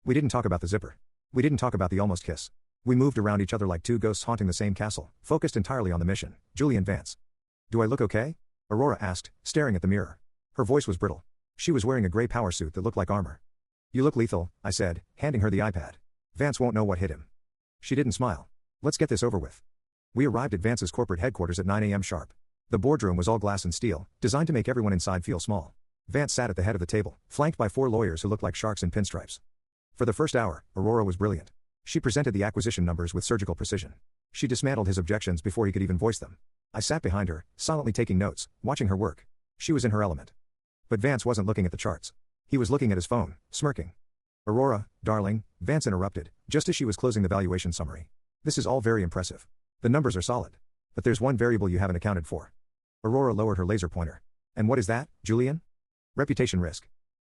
We didn't talk about the zipper. We didn't talk about the almost kiss. We moved around each other like two ghosts haunting the same castle, focused entirely on the mission. Julian Vance. Do I look okay? Aurora asked, staring at the mirror. Her voice was brittle. She was wearing a gray power suit that looked like armor. You look lethal, I said, handing her the iPad. Vance won't know what hit him. She didn't smile. Let's get this over with. We arrived at Vance's corporate headquarters at 9 a.m. sharp. The boardroom was all glass and steel, designed to make everyone inside feel small. Vance sat at the head of the table, flanked by 4 lawyers who looked like sharks in pinstripes. For the first hour, Aurora was brilliant. She presented the acquisition numbers with surgical precision. She dismantled his objections before he could even voice them. I sat behind her, silently taking notes, watching her work. She was in her element. But Vance wasn't looking at the charts. He was looking at his phone, smirking. Aurora, darling, Vance interrupted, just as she was closing the valuation summary. This is all very impressive. The numbers are solid. But there's one variable you haven't accounted for. Aurora lowered her laser pointer. And what is that, Julian? Reputation risk.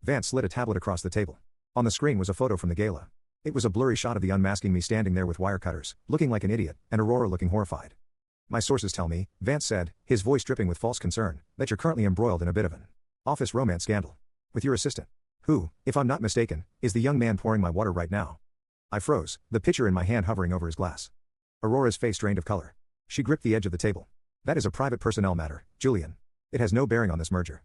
Vance slid a tablet across the table. On the screen was a photo from the gala. It was a blurry shot of the unmasking me standing there with wire cutters, looking like an idiot, and Aurora looking horrified. My sources tell me, Vance said, his voice dripping with false concern, that you're currently embroiled in a bit of an office romance scandal. With your assistant. Who, if I'm not mistaken, is the young man pouring my water right now. I froze, the pitcher in my hand hovering over his glass. Aurora's face drained of color. She gripped the edge of the table. That is a private personnel matter, Julian. It has no bearing on this merger.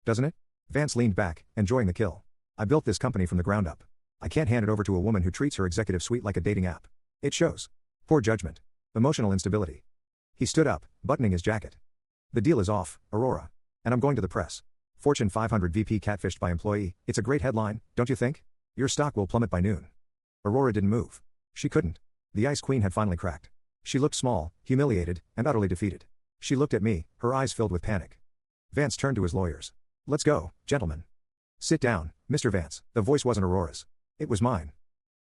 Doesn't it? Vance leaned back, enjoying the kill. I built this company from the ground up. I can't hand it over to a woman who treats her executive suite like a dating app. It shows. Poor judgment. Emotional instability. He stood up, buttoning his jacket. The deal is off, Aurora. And I'm going to the press. Fortune 500 VP catfished by employee. It's a great headline, don't you think? Your stock will plummet by noon. Aurora didn't move. She couldn't. The Ice Queen had finally cracked. She looked small, humiliated, and utterly defeated. She looked at me, her eyes filled with panic. Vance turned to his lawyers. Let's go, gentlemen. Sit down, Mr. Vance. The voice wasn't Aurora's. It was mine.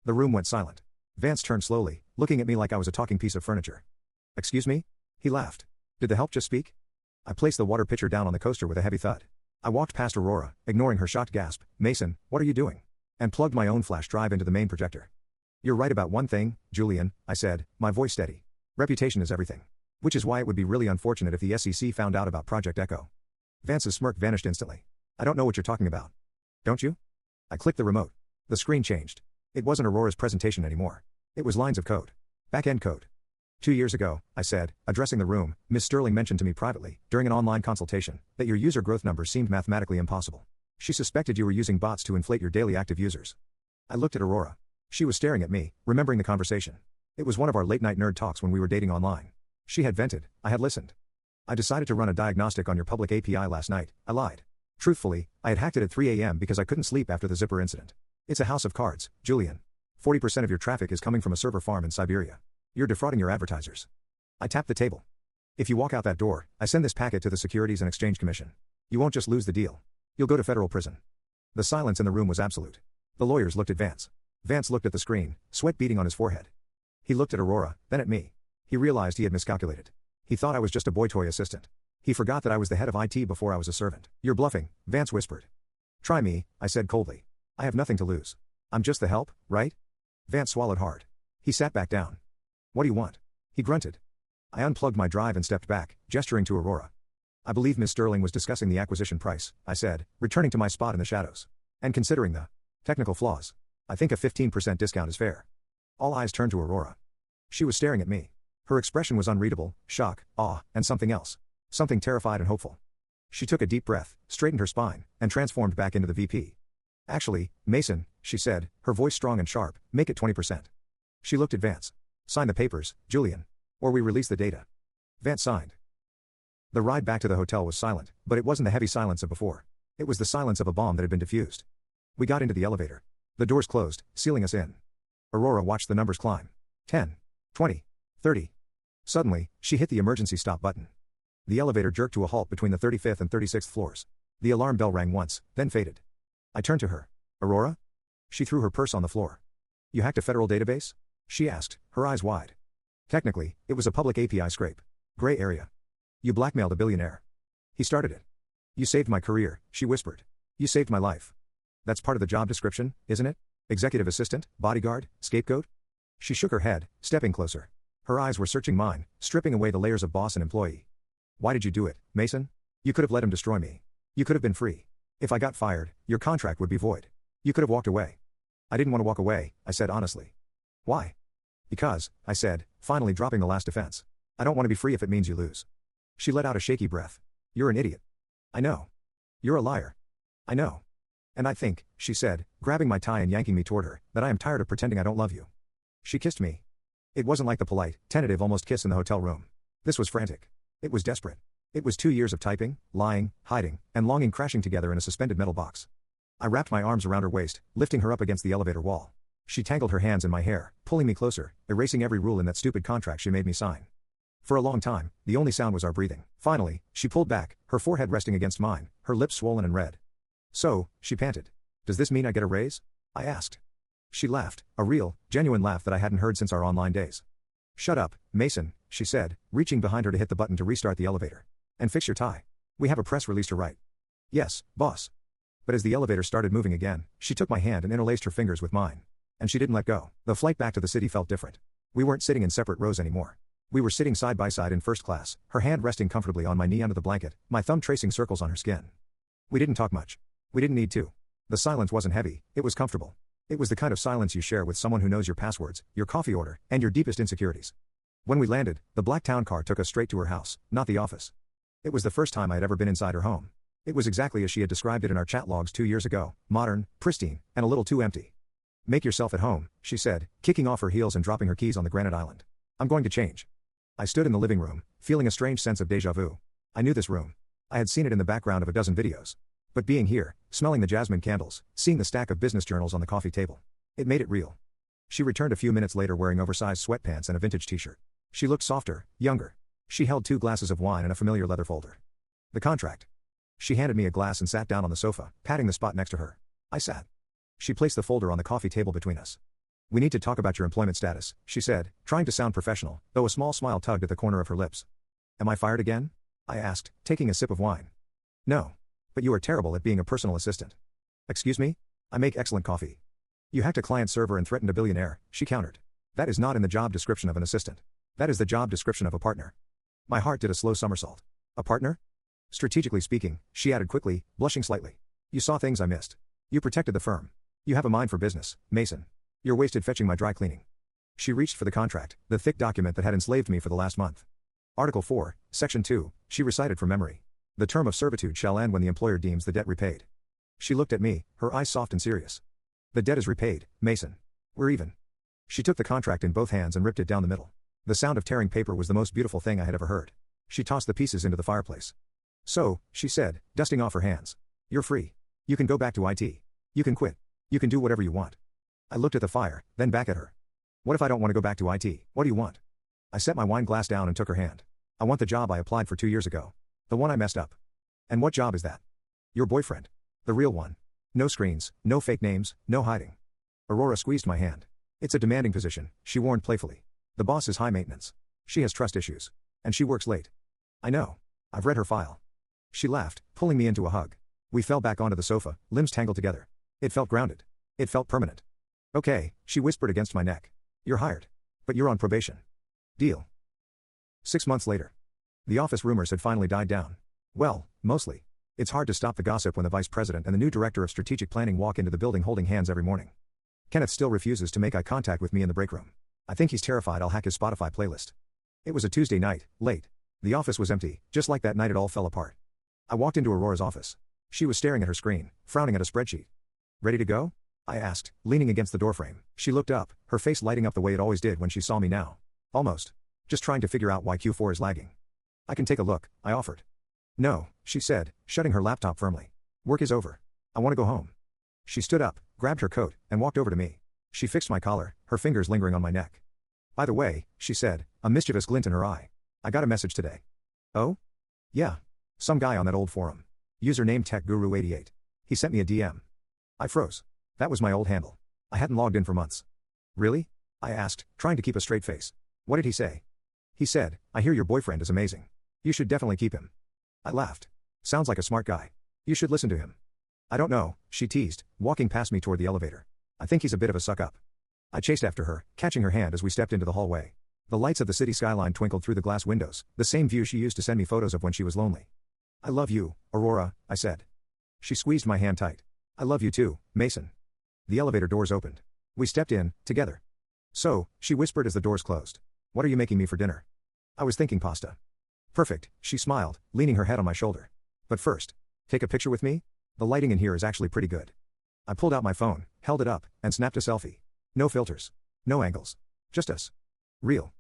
The room went silent. Vance turned slowly, looking at me like I was a talking piece of furniture. Excuse me? He laughed. Did the help just speak? I placed the water pitcher down on the coaster with a heavy thud. I walked past Aurora, ignoring her shocked gasp. Mason, what are you doing? And plugged my own flash drive into the main projector. You're right about one thing, Julian, I said, my voice steady. Reputation is everything. Which is why it would be really unfortunate if the SEC found out about Project Echo. Vance's smirk vanished instantly. I don't know what you're talking about. Don't you? I clicked the remote. The screen changed. It wasn't Aurora's presentation anymore. It was lines of code. Back-end code. 2 years ago, I said, addressing the room, Miss Sterling mentioned to me privately, during an online consultation, that your user growth numbers seemed mathematically impossible. She suspected you were using bots to inflate your daily active users. I looked at Aurora. She was staring at me, remembering the conversation. It was one of our late-night nerd talks when we were dating online. She had vented, I had listened. I decided to run a diagnostic on your public API last night, I lied. Truthfully, I had hacked it at 3 a.m. because I couldn't sleep after the zipper incident. It's a house of cards, Julian. 40% of your traffic is coming from a server farm in Siberia. You're defrauding your advertisers. I tapped the table. If you walk out that door, I send this packet to the Securities and Exchange Commission. You won't just lose the deal. You'll go to federal prison. The silence in the room was absolute. The lawyers looked at Vance. Vance looked at the screen, sweat beading on his forehead. He looked at Aurora, then at me. He realized he had miscalculated. He thought I was just a boy toy assistant. He forgot that I was the head of IT before I was a servant. You're bluffing, Vance whispered. Try me, I said coldly. I have nothing to lose. I'm just the help, right? Vance swallowed hard. He sat back down. What do you want? He grunted. I unplugged my drive and stepped back, gesturing to Aurora. I believe Miss Sterling was discussing the acquisition price, I said, returning to my spot in the shadows. And considering the technical flaws, I think a 15% discount is fair. All eyes turned to Aurora. She was staring at me. Her expression was unreadable, shock, awe, and something else. Something terrified and hopeful. She took a deep breath, straightened her spine, and transformed back into the VP. Actually, Mason, she said, her voice strong and sharp, make it 20%. She looked at Vance. Sign the papers, Julian. Or we release the data. Vance signed. The ride back to the hotel was silent, but it wasn't the heavy silence of before. It was the silence of a bomb that had been diffused. We got into the elevator. The doors closed, sealing us in. Aurora watched the numbers climb. 10. 20. 30. Suddenly, she hit the emergency stop button. The elevator jerked to a halt between the 35th and 36th floors. The alarm bell rang once, then faded. I turned to her. Aurora? She threw her purse on the floor. You hacked a federal database? She asked, her eyes wide. Technically, it was a public API scrape. Gray area. You blackmailed a billionaire. He started it. You saved my career, she whispered. You saved my life. That's part of the job description, isn't it? Executive assistant, bodyguard, scapegoat? She shook her head, stepping closer. Her eyes were searching mine, stripping away the layers of boss and employee. Why did you do it, Mason? You could have let him destroy me. You could have been free. If I got fired, your contract would be void. You could have walked away. I didn't want to walk away, I said honestly. Why? Because, I said, finally dropping the last defense. I don't want to be free if it means you lose. She let out a shaky breath. You're an idiot. I know. You're a liar. I know. And I think, she said, grabbing my tie and yanking me toward her, that I am tired of pretending I don't love you. She kissed me. It wasn't like the polite, tentative almost kiss in the hotel room. This was frantic. It was desperate. It was 2 years of typing, lying, hiding, and longing crashing together in a suspended metal box. I wrapped my arms around her waist, lifting her up against the elevator wall. She tangled her hands in my hair, pulling me closer, erasing every rule in that stupid contract she made me sign. For a long time, the only sound was our breathing. Finally, she pulled back, her forehead resting against mine, her lips swollen and red. So, she panted. Does this mean I get a raise? I asked. She laughed, a real, genuine laugh that I hadn't heard since our online days. Shut up, Mason, she said, reaching behind her to hit the button to restart the elevator. And fix your tie. We have a press release to write. Yes, boss. But as the elevator started moving again, she took my hand and interlaced her fingers with mine. And she didn't let go. The flight back to the city felt different. We weren't sitting in separate rows anymore. We were sitting side by side in first class, her hand resting comfortably on my knee under the blanket, my thumb tracing circles on her skin. We didn't talk much. We didn't need to. The silence wasn't heavy, it was comfortable. It was the kind of silence you share with someone who knows your passwords, your coffee order, and your deepest insecurities. When we landed, the black town car took us straight to her house, not the office. It was the first time I had ever been inside her home. It was exactly as she had described it in our chat logs 2 years ago, modern, pristine, and a little too empty. Make yourself at home, she said, kicking off her heels and dropping her keys on the granite island. I'm going to change. I stood in the living room, feeling a strange sense of déjà vu. I knew this room. I had seen it in the background of a dozen videos. But being here, smelling the jasmine candles, seeing the stack of business journals on the coffee table, it made it real. She returned a few minutes later wearing oversized sweatpants and a vintage t-shirt. She looked softer, younger. She held 2 glasses of wine and a familiar leather folder. The contract. She handed me a glass and sat down on the sofa, patting the spot next to her. I sat. She placed the folder on the coffee table between us. We need to talk about your employment status, she said, trying to sound professional, though a small smile tugged at the corner of her lips. Am I fired again? I asked, taking a sip of wine. No. But you are terrible at being a personal assistant. Excuse me? I make excellent coffee. You hacked a client server and threatened a billionaire, she countered. That is not in the job description of an assistant. That is the job description of a partner. My heart did a slow somersault. A partner? Strategically speaking, she added quickly, blushing slightly. You saw things I missed. You protected the firm. You have a mind for business, Mason. You're wasted fetching my dry cleaning. She reached for the contract, the thick document that had enslaved me for the last month. Article 4, Section 2, she recited from memory. The term of servitude shall end when the employer deems the debt repaid. She looked at me, her eyes soft and serious. The debt is repaid, Mason. We're even. She took the contract in both hands and ripped it down the middle. The sound of tearing paper was the most beautiful thing I had ever heard. She tossed the pieces into the fireplace. So, she said, dusting off her hands. You're free. You can go back to IT. You can quit. You can do whatever you want. I looked at the fire, then back at her. What if I don't want to go back to IT? What do you want? I set my wine glass down and took her hand. I want the job I applied for 2 years ago. The one I messed up. And what job is that? Your boyfriend. The real one. No screens, no fake names, no hiding. Aurora squeezed my hand. It's a demanding position, she warned playfully. The boss is high maintenance. She has trust issues. And she works late. I know. I've read her file. She laughed, pulling me into a hug. We fell back onto the sofa, limbs tangled together. It felt grounded. It felt permanent. Okay, she whispered against my neck. You're hired. But you're on probation. Deal. 6 months later. The office rumors had finally died down. Well, mostly. It's hard to stop the gossip when the vice president and the new director of strategic planning walk into the building holding hands every morning. Kenneth still refuses to make eye contact with me in the break room. I think he's terrified I'll hack his Spotify playlist. It was a Tuesday night, late. The office was empty, just like that night it all fell apart. I walked into Aurora's office. She was staring at her screen, frowning at a spreadsheet. Ready to go? I asked, leaning against the doorframe. She looked up, her face lighting up the way it always did when she saw me now. Almost. Just trying to figure out why Q4 is lagging. I can take a look, I offered. No, she said, shutting her laptop firmly. Work is over. I want to go home. She stood up, grabbed her coat, and walked over to me. She fixed my collar, her fingers lingering on my neck. By the way, she said, a mischievous glint in her eye. I got a message today. Oh? Yeah. Some guy on that old forum. Username TechGuru88. He sent me a DM. I froze. That was my old handle. I hadn't logged in for months. Really? I asked, trying to keep a straight face. What did he say? He said, I hear your boyfriend is amazing. You should definitely keep him. I laughed. Sounds like a smart guy. You should listen to him. I don't know, she teased, walking past me toward the elevator. I think he's a bit of a suck-up. I chased after her, catching her hand as we stepped into the hallway. The lights of the city skyline twinkled through the glass windows, the same view she used to send me photos of when she was lonely. I love you, Aurora, I said. She squeezed my hand tight. I love you too, Mason. The elevator doors opened. We stepped in, together. So, she whispered as the doors closed. What are you making me for dinner? I was thinking pasta. Perfect, she smiled, leaning her head on my shoulder. But first, take a picture with me? The lighting in here is actually pretty good. I pulled out my phone, held it up, and snapped a selfie. No filters. No angles. Just us. Real.